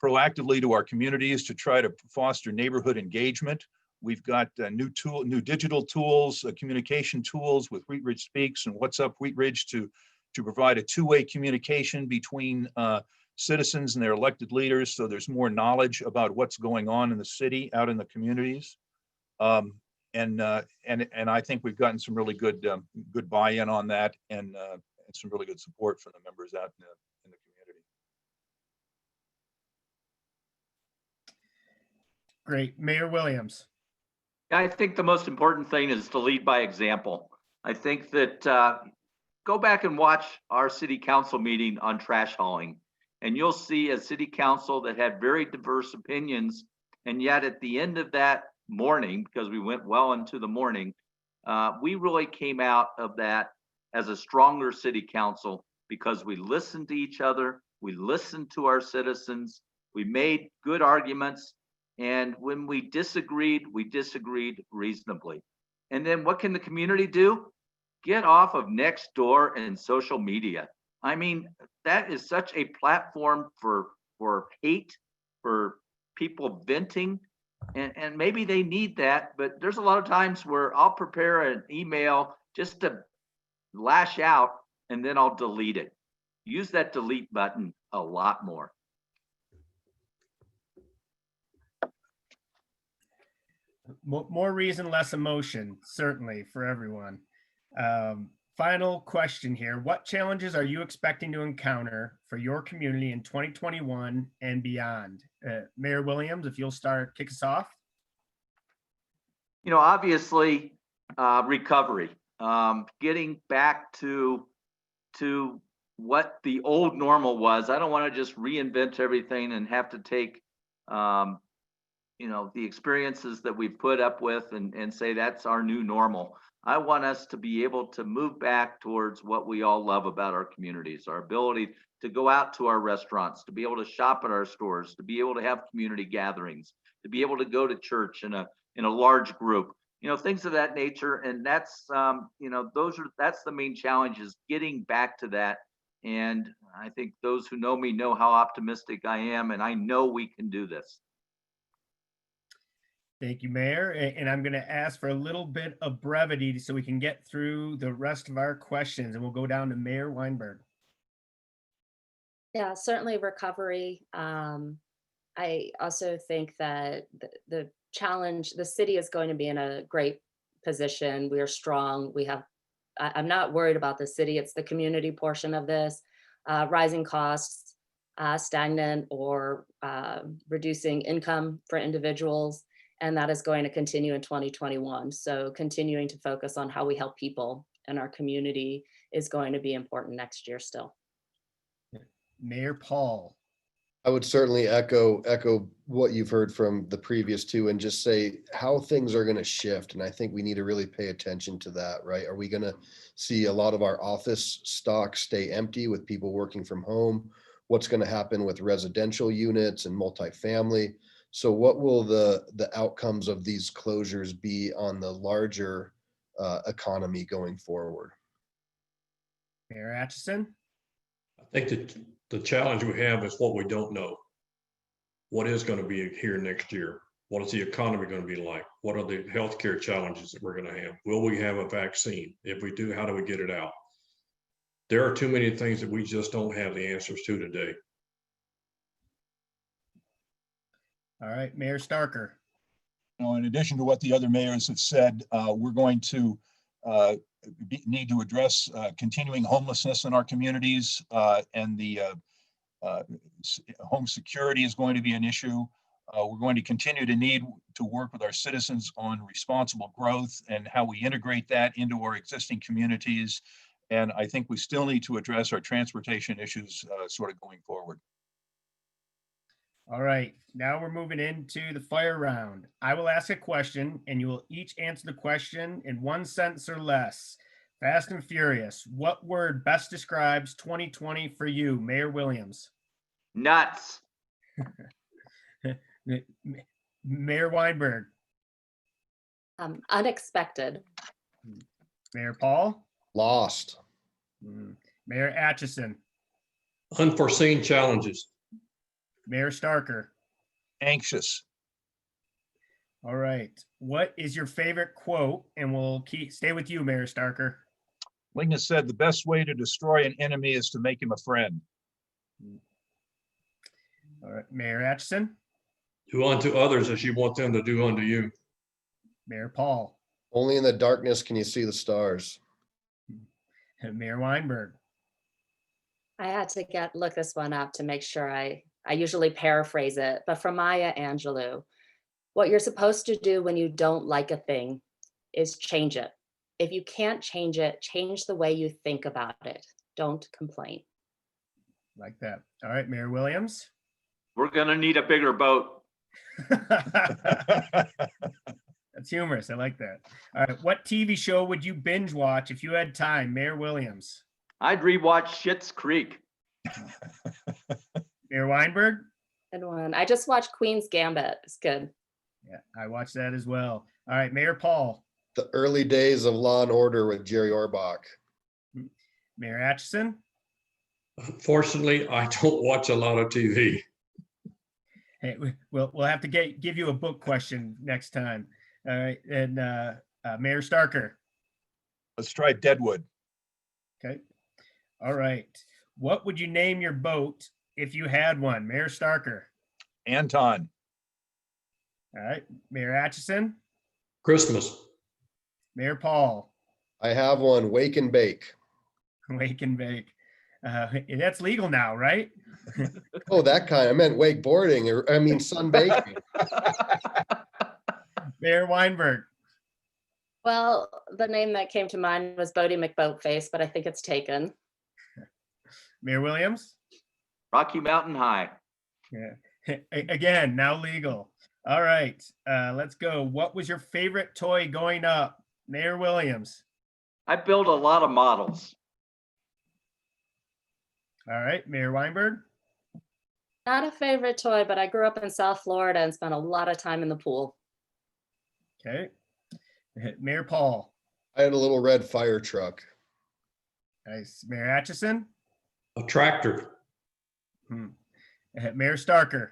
proactively to our communities to try to foster neighborhood engagement. We've got new digital tools, communication tools with Wheat Ridge Speaks and What's Up Wheat Ridge to provide a two-way communication between citizens and their elected leaders, so there's more knowledge about what's going on in the city, out in the communities. And I think we've gotten some really good buy-in on that, and some really good support from the members out in the community. Great. Mayor Williams. I think the most important thing is to lead by example. I think that go back and watch our city council meeting on trash hauling, and you'll see a city council that had very diverse opinions. And yet at the end of that morning, because we went well into the morning, we really came out of that as a stronger city council because we listened to each other, we listened to our citizens, we made good arguments, and when we disagreed reasonably. And then what can the community do? Get off of Nextdoor and social media. I mean, that is such a platform for hate, for people venting, and maybe they need that, but there's a lot of times where I'll prepare an email just to lash out and then I'll delete it. Use that delete button a lot more. More reason, less emotion, certainly for everyone. Final question here. What challenges are you expecting to encounter for your community in 2021 and beyond? Mayor Williams, if you'll kick us off. You know, obviously, recovery, getting back to what the old normal was. I don't want to just reinvent everything and have to take, you know, the experiences that we've put up with and say that's our new normal. I want us to be able to move back towards what we all love about our communities, our ability to go out to our restaurants, to be able to shop at our stores, to be able to have community gatherings, to be able to go to church in a large group, you know, things of that nature. And that's, you know, that's the main challenge, is getting back to that. And I think those who know me know how optimistic I am, and I know we can do this. Thank you, Mayor. And I'm going to ask for a little bit of brevity so we can get through the rest of our questions, and we'll go down to Mayor Weinberg. Yeah, certainly recovery. I also think that the challenge, the city is going to be in a great position. We are strong. I'm not worried about the city. It's the community portion of this. Rising costs, stagnant or reducing income for individuals. And that is going to continue in 2021. So continuing to focus on how we help people in our community is going to be important next year still. Mayor Paul. I would certainly echo what you've heard from the previous two and just say how things are going to shift. And I think we need to really pay attention to that, right? Are we going to see a lot of our office stock stay empty with people working from home? What's going to happen with residential units and multifamily? So what will the outcomes of these closures be on the larger economy going forward? Mayor Atchison. I think that the challenge we have is what we don't know. What is going to be here next year? What is the economy going to be like? What are the healthcare challenges that we're going to have? Will we have a vaccine? If we do, how do we get it out? There are too many things that we just don't have the answers to today. All right, Mayor Starker. You know, in addition to what the other mayors have said, we're going to need to address continuing homelessness in our communities, and the home security is going to be an issue. We're going to continue to need to work with our citizens on responsible growth and how we integrate that into our existing communities. And I think we still need to address our transportation issues sort of going forward. All right, now we're moving into the fire round. I will ask a question and you will each answer the question in one sentence or less. Fast and furious. What word best describes 2020 for you, Mayor Williams? Nuts. Mayor Weinberg. Unexpected. Mayor Paul. Lost. Mayor Atchison. Unforeseen challenges. Mayor Starker. Anxious. All right. What is your favorite quote? And we'll stay with you, Mayor Starker. Lincoln said, "The best way to destroy an enemy is to make him a friend." All right, Mayor Atchison, Do unto others as you want them to do unto you. Mayor Paul, Only in the darkness can you see the stars. and Mayor Weinberg. I had to look this one up to make sure I usually paraphrase it, but from Maya Angelou, what you're supposed to do when you don't like a thing is change it. If you can't change it, change the way you think about it. Don't complain. Like that. All right, Mayor Williams. We're gonna need a bigger boat. That's humorous. I like that. All right, what TV show would you binge watch if you had time, Mayor Williams? I'd rewatch Schitt's Creek. Mayor Weinberg? Good one. I just watched Queen's Gambit. It's good. Yeah, I watched that as well. All right, Mayor Paul, The early days of Law and Order with Jerry Orbach. Mayor Atchison, Unfortunately, I don't watch a lot of TV. hey, we'll have to give you a book question next time. All right, and Mayor Starker. Let's try Deadwood. Okay. All right. What would you name your boat if you had one, Mayor Starker? Anton. All right, Mayor Atchison, Christmas. Mayor Paul, I have one, Wake and Bake. Wake and Bake. That's legal now, right? Oh, that kind. I meant wakeboarding, or I mean sunbaking. Mayor Weinberg, Well, the name that came to mind was Bodie McBoatface, but I think it's taken. Mayor Williams. Rocky Mountain High. Yeah. Again, now legal. All right, let's go. What was your favorite toy going up, Mayor Williams? I built a lot of models. All right, Mayor Weinberg. Not a favorite toy, but I grew up in South Florida and spent a lot of time in the pool. Okay. Mayor Paul. I had a little red fire truck. Nice. Mayor Atchison. A tractor. Mayor Starker.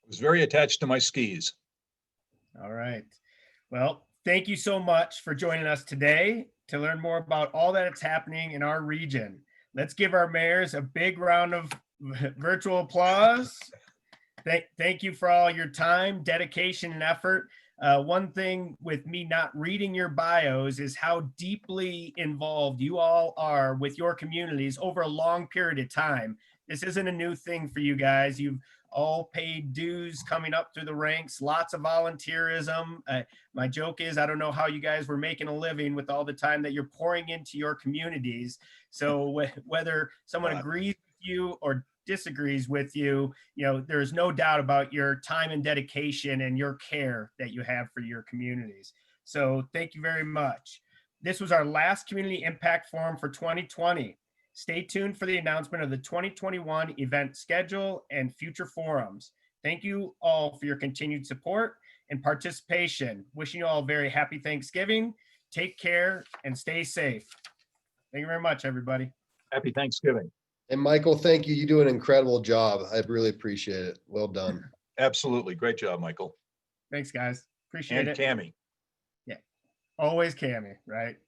Was very attached to my skis. All right. Well, thank you so much for joining us today to learn more about all that is happening in our region. Let's give our mayors a big round of virtual applause. Thank you for all your time, dedication, and effort. One thing with me not reading your bios is how deeply involved you all are with your communities over a long period of time. This isn't a new thing for you guys. You've all paid dues coming up through the ranks, lots of volunteerism. My joke is, I don't know how you guys were making a living with all the time that you're pouring into your communities. So whether someone agrees with you or disagrees with you, there's no doubt about your time and dedication and your care that you have for your communities. So thank you very much. This was our last Community Impact Forum for 2020. Stay tuned for the announcement of the 2021 event schedule and future forums. Thank you all for your continued support and participation. Wishing you all a very happy Thanksgiving. Take care and stay safe. Thank you very much, everybody. Happy Thanksgiving. And Michael, thank you. You do an incredible job. I really appreciate it. Well done. Absolutely. Great job, Michael. Thanks, guys. Appreciate And it. Cammie. Yeah, always Cammie, right?